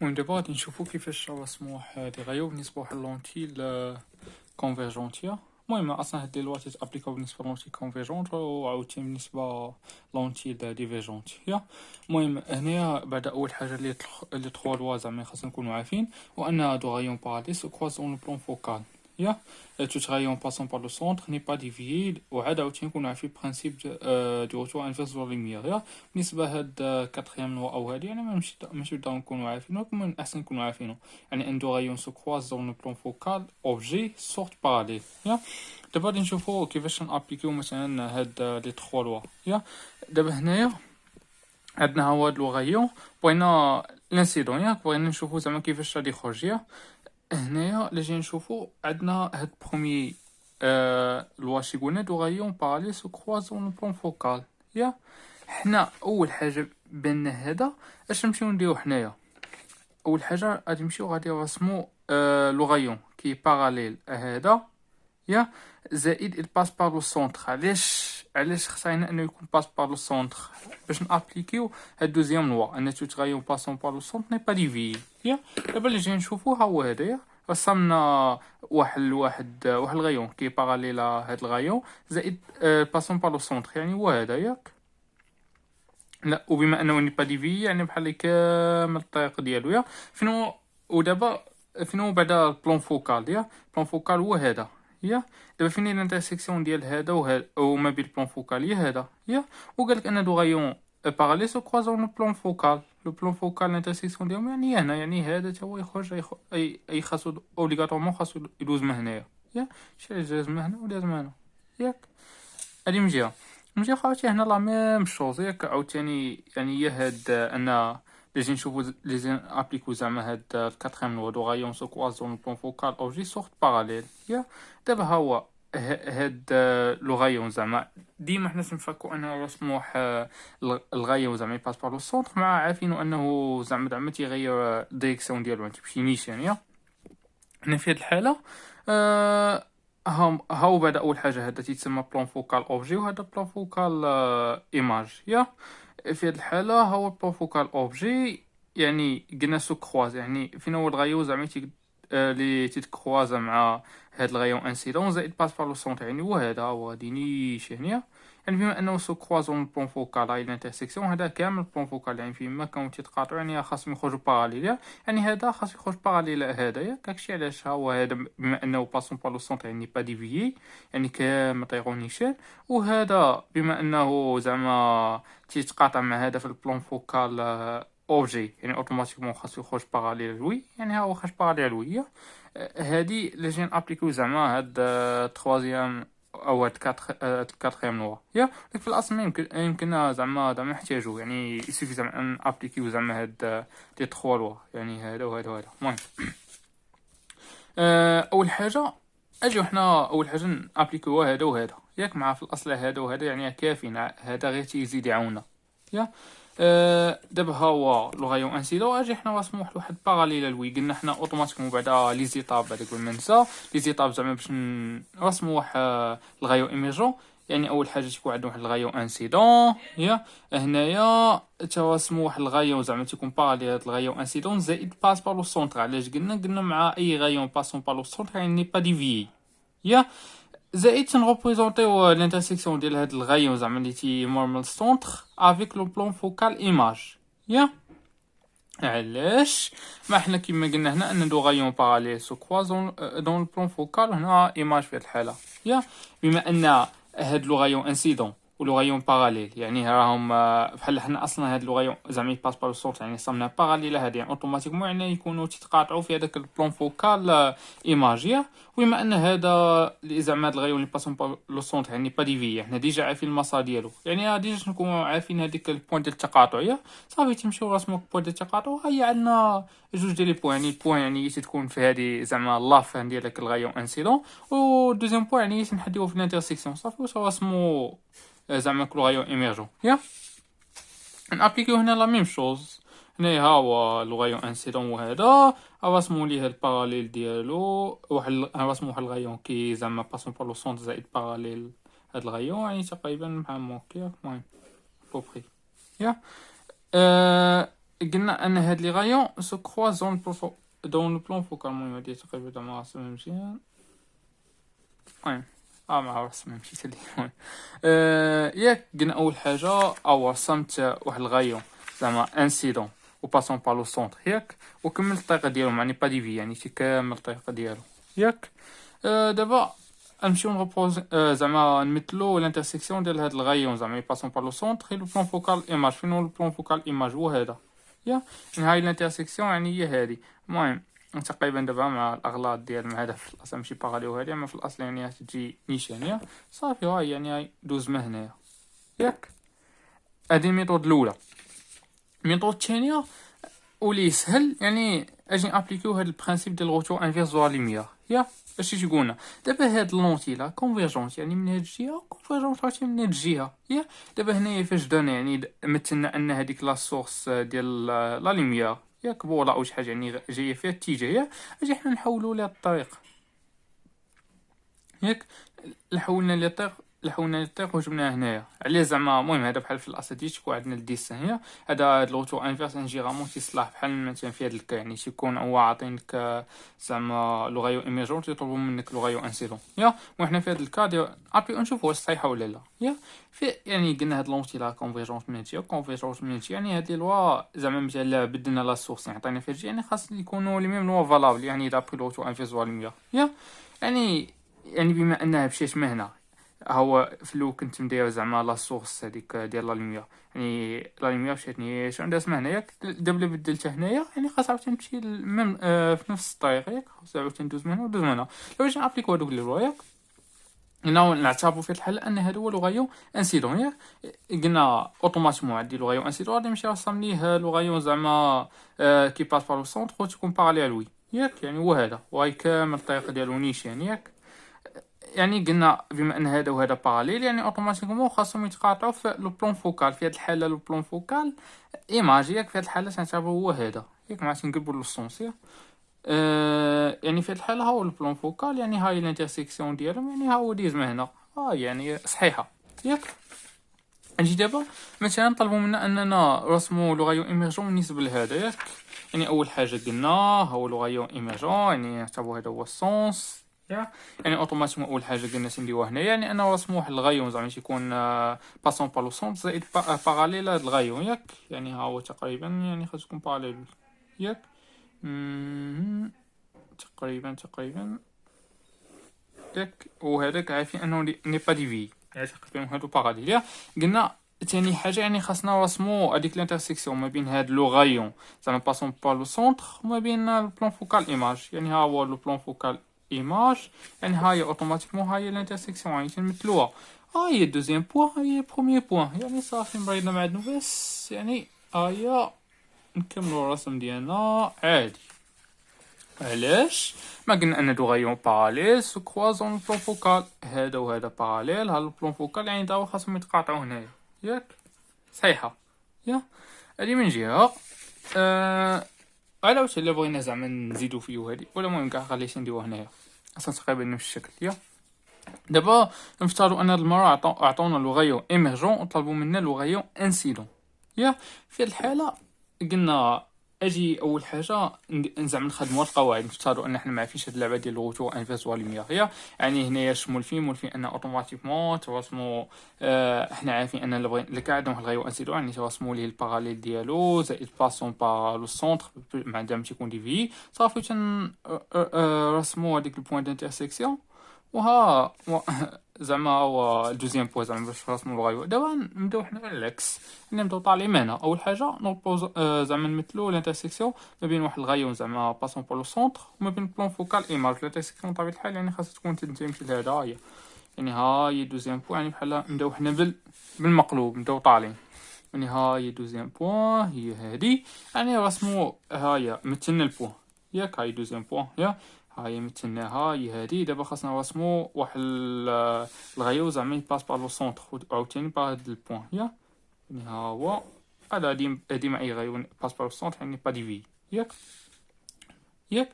المهم دابا غادي نشوفو كيفاش مسموح لي غايو بالنسبة لواحد لونتي كونفيرجونت المهم اصلا هاد لي لوا تيتابليكاو بالنسبة لونتي كونفيرجونت وعاوتاني بالنسبة لونتي ديفيرجونت المهم هنايا بعد اول حاجة لي تخوا لوا زعما خاصنا نكونو عارفين وان هادو غايون باراليل سو كروازون اون بلون فوكال tout rayon passant par le centre n'est pas dévié وعاد عاوتاني نكونو عارفين برانسيپ دو روتور انفيرس دو لوميير بالنسبة هاد كاتريام لوا او هادي يعني ماشي بالضرورة نكونو عارفينو ولكن من الاحسن نكونو عارفينو يعني ان دو رايون سو كروز دون لو بلون فوكال اوبجي سورت باراليل دابا غادي نشوفو كيفاش نابليكيو مثلا هاد لي تخوا لوا دابا هنايا عندنا هاد لو غايون بغينا لانسيدون بغينا نشوفو زعما كيفاش غادي يخرج هنايا اللي جاي نشوفو عندنا هاد بروميي لوا شي قلنا دو غايون باراليل سو كروازون لو بلون فوكال حنا اول حاجه بان هذا اش نمشيو نديرو حنايا اول حاجه غادي نمشيو غادي نرسمو لو غايون كي باراليل هذا زائد il passe par le centre علاش خصنا انه يكون باس بار لو سونتر باش نابليكيو هاد دوزيام لوا ان تو غايون باسون بار لو سونتر ني با ديفي دابا اللي جاي نشوفو ها هو هذايا رسمنا واحد الغايون كي باراليل هاد الغايون زائد باسون بار لو سونتر يعني هو هذا لا وبما انه ني با ديفي يعني بحال كامل الطريق ديالو فينو ودابا فينو بعد البلون فوكال البلون فوكال هو هذا دابا فين هي الانترسيكسيون ديال هذا وهذا وما بين البلون فوكال هذا وقال لك ان دو غايون باراليل سو كروازون لو بلون فوكال الانترسيكسيون ديالهم يعني هنا يعني هذا تا هو يخرج اي خاصو اوبليغاتومون خاصو يدوز من هنايا شي جاز من هنا وداز من هنا هادي من جهه خاوتي هنا لا ميم شوز عاوتاني يعني هي هاد ان لازم نشوفو لازم ابليكو زعما هاد الكاتريم لوا دو غايون سو كروازون بلون فوكال اوبجي سورت باراليل دابا ها هو هاد لو غايون زعما ديما حنا تنفكرو انه مسموح الغايون زعما يباس بار لو سونتر مع عارفينو انه زعما تيغير الديريكسيون ديالو تمشي نيشان هنا في هاد الحاله هاو بعد اول حاجه هذا تيتسمى بلون فوكال اوبجي وهذا بلون فوكال ايماج في هاد الحاله هو بلون فوكال اوبجي يعني قلنا سو كروز يعني فين هو الغايو زعما لي تيتكروازا مع هاد الغايون انسيدون زائد باس بار لو سونتر يعني هو هذا هو غادي نيشان يعني بما انه سو كروازون بلون فوكال هاي الانترسيكسيون هذا كامل بلون فوكال يعني فيما كانوا تيتقاطعوا يعني خاصهم يخرجوا باراليل يعني هذا خاص يخرج باراليل هذا داكشي علاش هو هذا بما انه باسون بار لو سونتر يعني با ديفيي يعني كامل طيرون نيشان وهذا بما انه زعما تيتقاطع مع هذا في البلون فوكال اوبجي يعني اوتوماتيكمون خاصو يخرج باراليل لوي يعني ها هو خرج باراليل لوي هادي اللي جاي نابليكيو زعما هاد تخوازيام او هاد كاتريام لوا في الاصل ما يمكن زعما نحتاجو يعني يسوفي زعما نابليكيو زعما هاد لي تخوا لوا يعني هذا وهذا وهذا المهم اول حاجه اجيو حنا اول حاجه نابليكيو هذا وهذا مع في الاصل هذا وهذا يعني كافيين هذا غير تيزيد يعاوننا دابا ها هو لو غايون انسيدون اجي حنا مسموح لواحد باراليل لوي قلنا حنا اوتوماتيكمون بعدا لي زيتاب بعدا قبل ما ننسى لي زيتاب زعما باش نرسمو واحد الغايون ايميرجون يعني اول حاجه تيكون عندنا واحد الغايون انسيدون هنايا ترسمو واحد الغايون زعما تيكون باراليل هاد الغايون انسيدون زائد باس بار لو سونتر علاش قلنا مع اي غايون باسون بار لو سونتر يعني با ديفيي زائد تنغوبريزونطيو الانترسيكسيون ديال هاد الغايون زعما اللي تيمر من السونتر افيك لو بلون فوكال ايماج علاش ما حنا كيما قلنا هنا ان دو غايون باراليل سو كروازون دون البلون فوكال هنا ايماج في هاد الحاله بما ان هاد لو غايون انسيدون ولو غايون باراليل يعني راهم بحال حنا اصلا هاد لو غايون زعما يباس بار الصوت يعني صمنا باراليل هادي يعني اوتوماتيكمون يعني يكونوا تتقاطعوا في هذاك البلون فوكال ايماجيا وبما ان هذا اللي زعما هاد الغايون اللي باسون بار لو سونتر يعني با ديفي حنا ديجا عارفين المسار ديالو يعني ديجا نكونوا عارفين هذيك البوين ديال التقاطع صافي تمشيو رسموا البوين ديال التقاطع هي عندنا جوج ديال لي بوين يعني البوين يعني تكون في هذه زعما لاف ديال داك الغايون انسيدون و دوزيام بوين يعني تنحديوه في الانترسيكسيون صافي ورسموا زعما كل غايون ايميرجون نابليكيو هنا لا ميم شوز هنا ها هو لو غايون انسيدون وهذا رسموا ليه الباراليل ديالو رسموا واحد الغايون كي زعما باسون بار لو سونتر زائد باراليل هاد الغايون يعني تقريبا بحال هكا المهم بوبري قلنا ان هاد لي غايون سو كروز دون لو بلون فوكال. المهم هادي تقريبا ما رسمها مزيان. المهم ما عرفتش ما مشيت لي. المهم ياك قلنا اول حاجه او رسمت واحد الغايون زعما انسيدون و باسون با لو سونتر ياك، وكملت الطريقه ديالو يعني با ديفي يعني شي كامل الطريقه ديالو ياك. دابا نمشيو نغوبوز زعما نمثلو الانترسيكسيون ديال هاد الغايون زعما باسون با لو سونتر لو بلون فوكال ايماج. فين هو لو بلون فوكال ايماج؟ هو هذا يا يعني هاي الانترسيكسيون يعني هي هادي. المهم تقريبا دابا مع الاغلاط ديال مع هذا في الاصل ماشي باغاليو هادي، اما في الاصل يعني تجي نيشانيه صافي. هاي يعني هاي دوز ما هنايا ياك. هادي الميثود الاولى. الميثود الثانيه واللي يسهل يعني اجي ابليكيو هاد البرانسيپ ديال الغوتور انفيرس دو لا لوميير يا. اش تيقولنا دابا؟ هاد لونتي لا كونفيرجونت يعني من هاد الجهه، كونفيرجونت عرفتي من هاد الجهه يا. دابا هنايا فاش درنا يعني مثلنا ان هذيك لا سورس ديال لا لوميير ياك بولا او شي حاجه يعني جايه فيها الاتجاه يا، اجي حنا نحولوا لها الطريق ياك. حولنا ليه الطريق وجبناه هنايا عليه زعما. المهم هذا بحال في الاصل ديال تكون عندنا الديسان هي هذا الغوتو انفيرس انجيرامون تيصلاح بحال مثلا في هذا الكا يعني تيكون هو عاطينك زعما لوغايو ايميرجون تيطلبوا منك لوغايو انسيدون يا. وحنا في هذا الكا ديال ابي نشوف واش صحيحه ولا لا يا. في يعني قلنا هاد لونتي لا كونفيرجونس من هادشي كونفيرجونس من هادشي يعني هاد لي لوا زعما مثلا بدلنا لا سورس يعني عطينا في هادشي يعني خاص يكونوا لي ميم لوا فالابل يعني دابري لوغوتو انفيرس فاليميا يا. يعني بما انها مشيت من هنا هو في الاول كنت مداير زعما لا سورس هذيك ديال لا لوميير يعني لا لوميير مشاتني شنو عندها اسمها هنايا. دابا بدلتها هنايا يعني خاص عاوتاني نمشي ميم في نفس الطريق ياك. خاص عاوتاني ندوز من هنا ودوز من هنا. لو باش نابليكو هادوك لي لوا ياك نعتبروا في الحل ان هذا هو لوغايون انسيدون ياك. قلنا اوتوماتيكمون عندي لوغايون انسيدون غادي نمشي نرسم ليه لوغايون زعما كي باس بار لو سونتر وتكون باراليل لوي ياك. يعني هو هذا وهاي كامل الطريقه ديالو نيشان ياك. يعني قلنا بما ان هذا وهذا باراليل يعني اوتوماتيكمون خاصهم يتقاطعوا في لو بلون فوكال. في هذه الحاله لو بلون فوكال ايماج ياك. في هذه الحاله تنعتبروا هو هذا ياك ما تنقلبوا للسونس ياك. يعني في هذه الحاله ها هو لو بلون فوكال يعني هاي الانترسيكسيون ديالهم يعني ها هو ديز من هنا يعني صحيحه ياك. نجي دابا مثلا طلبوا منا اننا رسموا لوغايون ايميرجون بالنسبه لهذا ياك. يعني اول حاجه قلنا هو لوغايون ايميرجون يعني نعتبروا هذا هو السونس يا. يعني اوتوماتيكمون اول حاجه قلنا تنديوها هنا يعني انا رسموا واحد الغايون زعما تيكون باسون با لو سونس زائد باراليل هاد الغايون ياك. يعني ها هو تقريبا يعني خاص يكون باراليل ياك. تقريبا ياك. وهذاك عارفين انه ني با ديفي يعني تقريبا هادو باراليل ياك. قلنا ثاني حاجه يعني خاصنا نرسمو هذيك الانترسيكسيون ما بين هاد لو غايون زعما باسون با لو سونتر وما بين البلون فوكال ايماج. يعني ها هو لو بلون فوكال ايماج يعني هاي اوتوماتيكمون هاي الانترسيكسيون يعني تنمثلوها. هاي الدوزيام بوين هاي بروميير بوين يعني صافي مرينا مع بس يعني هيا نكملوا الرسم ديالنا عادي. علاش ما قلنا ان دو غايون باراليل سو كروازون لو بلون فوكال. هذا وهذا باراليل ها لو بلون فوكال يعني داو خاصهم يتقاطعوا هنايا ياك. صحيحه يا. هادي من جهه على واش الا بغينا زعما نزيدو فيه هادي ولا المهم كاع خليتي نديروه هنايا اصلا تقريبا نفس الشكل يا. دابا نفترضوا ان هاد المره عطونا لوغايون ايميرجون وطلبوا منا لوغايون انسيدون يا. في هاد الحاله قلنا اجي اول حاجه زعما نخدموا القواعد. نفترضوا ان حنا ما عارفينش هاد اللعبه ديال الغوتو انفيرس واليمير يعني هنايا شمول فين ان اوتوماتيكمون ترسموا حنا عارفين ان اللي كاع عندهم الغايو انسيدون يعني ترسموا ليه الباراليل ديالو زائد باسون با لو سونتر مع دام تيكون دي في صافي رسموا هذيك البوين دانترسيكسيون وها زعما هو الدوزيام بوين زعما باش نرسموا الغايو. دابا نبداو حنا على العكس نبداو طالعين من هنا. اول حاجه نوبوز زعما نمثلوا الانترسيكسيون ما بين واحد الغايون زعما باسون بور لو سونتر وما بين بلون فوكال ايماج. الانترسيكسيون بطبيعه الحال يعني خاصها تكون تنتمي لهذا هي يعني هاي دوزيام بوين يعني بحال نبداو حنا بالمقلوب نبداو طالعين يعني هاي دوزيام بوين هي هادي يعني رسموا هاي مثلنا البوين ياك. هاي دوزيام بوين يا هاي مثلناها هي هادي. دابا خاصنا نرسمو واحد الغايو زعما يباس بار لو سونتر عاوتاني بار هاد البوين يا. يعني ها هو هذا ديما اي غايو باس بار لو سونتر يعني با ديفي ياك.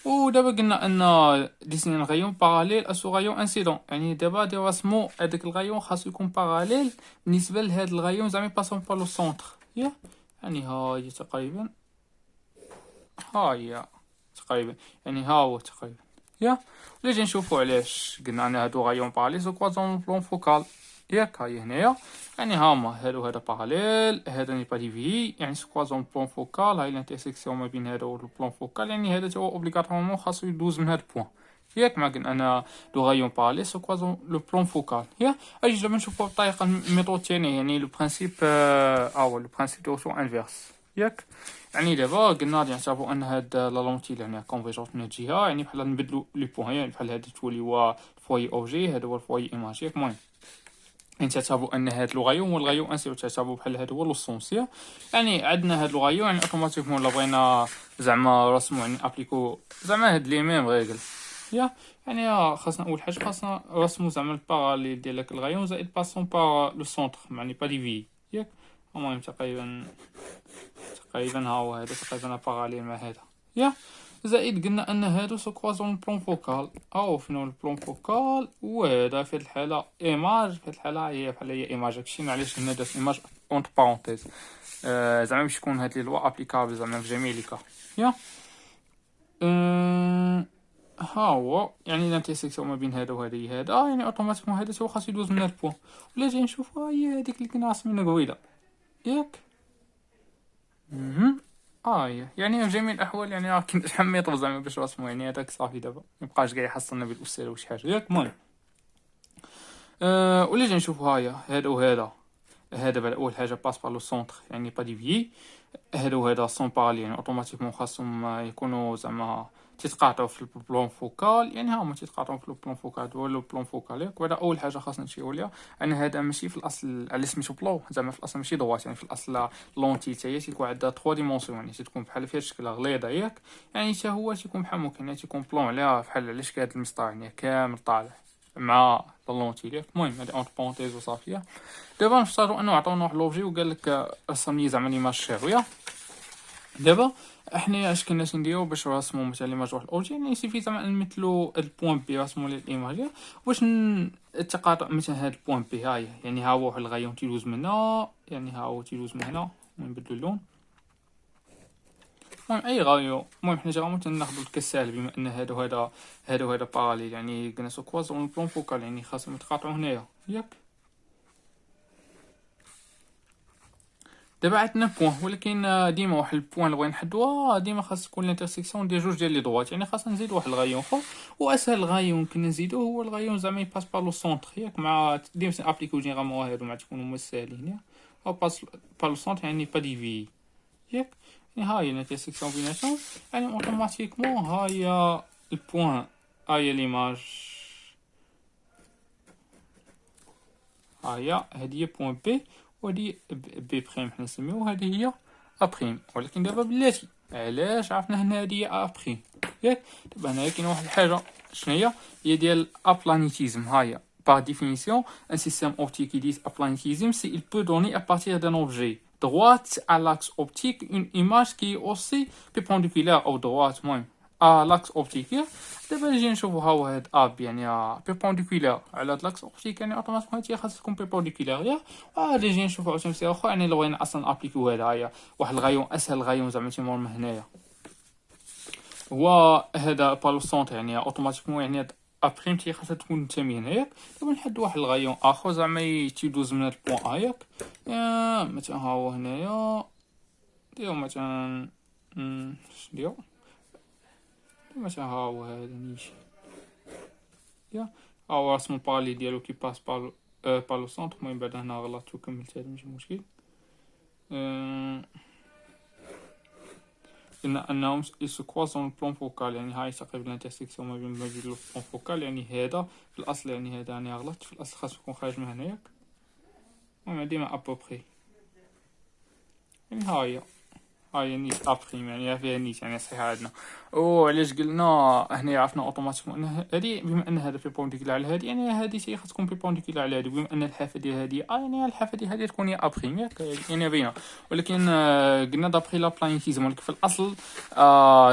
ودابا قلنا ان ديسني غايون باراليل اسو غايون انسيدون يعني دابا دي رسمو هذاك الغايون خاصو يكون باراليل بالنسبه لهاد الغايون زعما باسون بار لو سونتر يا. يعني هاي تقريبا، هاي تقريبا، يعني ها هو تقريبا. يا نجي نشوفو علاش قلنا ان هادو غايون باراليل سو كوازون بلون فوكال. ياك هاي هنايا، يعني هاما هادو هذا باراليل، هذا ني با ديفي، يعني سو كوازون بلون فوكال. هاي الانترسيكسيون ما بين هذا والبلون فوكال، يعني هذا هو اوبليغاتوارمون خاصو يدوز من هاد البوان. ياك ما قلنا انا دو غايون باراليل سو كوازون لو بلون فوكال. يا اجي دابا نشوفو بطريقه الميثود الثانيه، يعني لو برانسيپ لو برانسيپ دو سو انفيرس. ياك يعني دابا قلنا نعتبروا ان هاد لا لونتي يعني كونفيرجونت من الجهه، يعني بحال نبدلو لي بوين، يعني بحال هاد تولي هو الفوي اوجي، هذا هو الفوي ايماج. ياك المهم يعني تعتبروا ان هاد لوغايون والغايون انسيو تعتبروا بحال هاد هو لوسونسيا. يعني عندنا هاد لوغايون يعني اوتوماتيكمون لا بغينا زعما رسمو يعني ابليكو زعما هاد لي ميم ريغل. يا يعني خاصنا اول حاجه خاصنا رسمو زعما الباراليل ديال داك الغايون زائد باسون با لو سونتر، يعني با ديفي. ياك المهم تقريبا ها هو هذا تقريبا باراليل مع هذا. يا زائد قلنا ان هادو سو كوازون بلون فوكال، او فين البلون فوكال، وهذا في هاد الحاله ايماج، في هاد الحاله هي بحال هي ايماج. هادشي علاش هنا درت ايماج اونت بارونتيز، زعما باش تكون هاد لي لوا ابليكابل زعما في جميع لي كا. يا ها هو يعني الانترسيكسيون ما بين هذا وهذا هذا، يعني اوتوماتيكمون هذا هو خاص يدوز من هاد البوان. ولا جاي نشوفها هي هذيك اللي كنا راسمينها قبيله. ياك يعني في جميع الاحوال يعني راه كنت حميت زعما باش رسمو، يعني هذاك صافي دابا ميبقاش كاع يحصلنا بالاستاذ ولا شي حاجه. ياك المهم ولا جاي نشوفو هايا هذا وهذا. هذا بعد اول حاجه باس بار لو سونتر يعني با ديفيي، هذا وهذا سون بارالي، يعني اوتوماتيكمون خاصهم يكونوا زعما تيتقاطعوا في البلون فوكال. يعني هما تيتقاطعوا في البلون فوكال، هذا هو لو بلون فوكال. ياك وهذا اول حاجه خاصنا نمشيو ليها، ان هذا ماشي في الاصل على سميتو بلو، زعما في الاصل ماشي دوات، يعني في الاصل لونتي حتى هي تيكون عندها 3 ديمونسيون، يعني تكون بحال فيها شكل غليظه. ياك يعني حتى هو تيكون بحال ممكن يعني تيكون بلون عليها بحال على شكل هاد المسطره، يعني كامل طالع مع لونتي. ياك المهم هذه اونت بونتيز وصافيه. دابا نفترضوا انه عطاونا واحد لوبجي وقال لك رسم لي زعما ليماج شهويه. دابا احنا اش كنا نديرو باش نرسمو مثلا ليماج واحد الاوبجي، يعني يسيفي زعما نمثلو البوان بي رسمو ليه الايماج باش التقاطع مثلا هاد البوان بي. هاي يعني ها هو واحد الغايون تيدوز من هنا، يعني ها هو تيدوز من هنا، ونبدلو اللون. المهم اي غايو، المهم حنا جا مثلا ناخدو الكسال بما ان هذا باراليل، يعني قلنا سو كوازون بلون فوكال، يعني خاصهم يتقاطعو هنايا. ياك دابا عندنا بوين، ولكن ديما واحد البوين اللي بغينا نحدوها ديما خاص تكون لانترسيكسيون ديال جوج ديال لي دوات، يعني خاصنا نزيد واحد الغايون اخر. واسهل غايون كنا نزيدوه هو الغايون زعما يباس با لو سونتر. ياك مع ديما ابليكو جينيرالمون هادو مع تكونوا هما ساهلين، او باس با لو سونتر يعني با ديفي. ياك يعني هاي الانترسيكسيون بيناتهم، يعني اوتوماتيكمون هاي البوين، هاي ليماج، هادي هي بوين بي، وهادي بي بريم حنا نسميوها، هادي هي ا بريم. ولكن دابا بلاتي علاش عرفنا هنا هادي هي ا بريم؟ ياك دابا هنايا كاينه واحد الحاجه، شناهي؟ هي ديال ابلانيتيزم. هاهي par définition un système optique qui dit aplanisme c'est il peut donner à partir d'un objet droite à l'axe optique une image qui est aussi perpendiculaire au droite moins à l'axe optique. دابا نجي نشوفو ها هو هاد اب يعني بيربونديكولار على هاد لاكس اوبتيك، يعني اوتوماتيكمون هي خاص تكون بيربونديكولار. ياك نجي نشوفو عاوتاني تمثيل اخر، يعني لو بغينا اصلا ابليكيو هذا واحد الغايون اسهل غايون زعما تيمر من هنايا هو هذا بالو سونتر، يعني اوتوماتيكمون يعني هاد ابريم تي خاصها تكون نتامي هنايا. دابا نحد واحد الغايون اخر زعما تيدوز من هاد البوان ياك مثلا ها هو هنايا ديرو مثلا شنديرو مثلا ها هو هذا نيشي. يا او رسمو بارالي ديالو كي باس بالو سونتر. المهم بعد هنا غلطت وكملت هذا ماشي مشكل. قلنا انهم يسو كوازون بلون فوكال، يعني هاي تقريبا الانترسيكسيون ما بين البلون فوكال. يعني هذا في الاصل، يعني هذا انا غلطت في الاصل خاص يكون خارج من هنايا. المهم ديما ابوبخي يعني هاي نيت ابخيم، يعني فيها نيت يعني صحيحه عندنا. وعلاش قلنا هنا عرفنا اوتوماتيكمون ان هذه بما ان هذا بيربونديكولار على هذه، يعني هذه شي خاص تكون بيربونديكولار على هذه، بما ان الحافه ديال هذه يعني الحافه ديال هذه تكون هي ابخيم. ياك يعني باينه. ولكن قلنا دابخي لا بلانيتيزم، ولكن في الاصل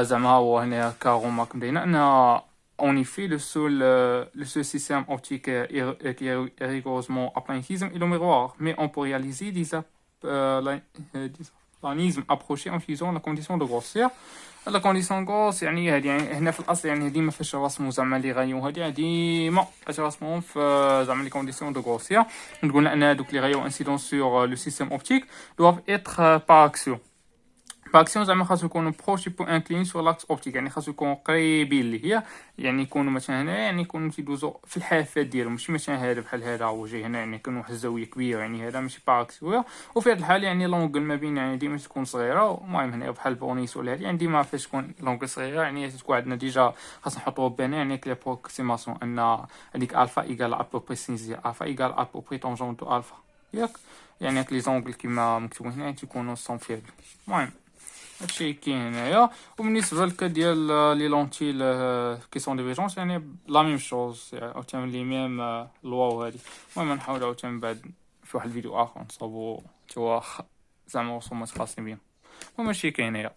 زعما هو هنا كاغوماك مدينا ان en effet, le seul système optique qui est rigoureusement à planétisme est le miroir, mais on peut réaliser des بلانيزم ابروشي ان فيزون لا كونديسيون دو غوسير. لا كونديسيون غوس يعني هادي، يعني هنا في الاصل يعني ديما فاش رسمو زعما لي غايون هادي ديما فاش رسموهم في زعما لي كونديسيون دو غوسير. نقولنا ان هادوك لي غايون انسيدون سور لو سيستيم اوبتيك دوف اتر با اكسيون. باكسيون زعما خاصو يكونوا بروش بو انكلين سور لاكس اوبتيك، يعني خاصو يكونوا قريبين ليه هي، يعني يكونوا مثلا هنا يعني يكونوا تيدوزو في الحافات ديالهم، ماشي مثلا هذا بحال هذا وجه هنا يعني يكون واحد الزاويه كبيره، يعني هذا ماشي باكسيون. وفي هذه الحاله يعني لونغل ما بين يعني ديما تكون صغيره. المهم هنا بحال بونيس ولا هذه يعني ديما فاش تكون لونغل صغيره يعني تكون عندنا ديجا خاص نحطوه بين يعني كلي بروكسيماسيون ان هذيك الفا ايكال ابوبري سينزي الفا ايكال ابوبري طونجون دو الفا ياك، يعني هاك لي زونغل كيما مكتوبين هنا تيكونوا سون فيبل. المهم هادشي كاين هنايا. وبالنسبه لك ديال لي لونتي كي سون ديفيجونس يعني لا ميم شوز، يعني عاوتاني لي ميم لواو هادي. المهم نحاول عاوتاني من بعد في واحد الفيديو اخر نصاوبو توا زعما رسومات خاصين بيهم. المهم هادشي كاين هنايا.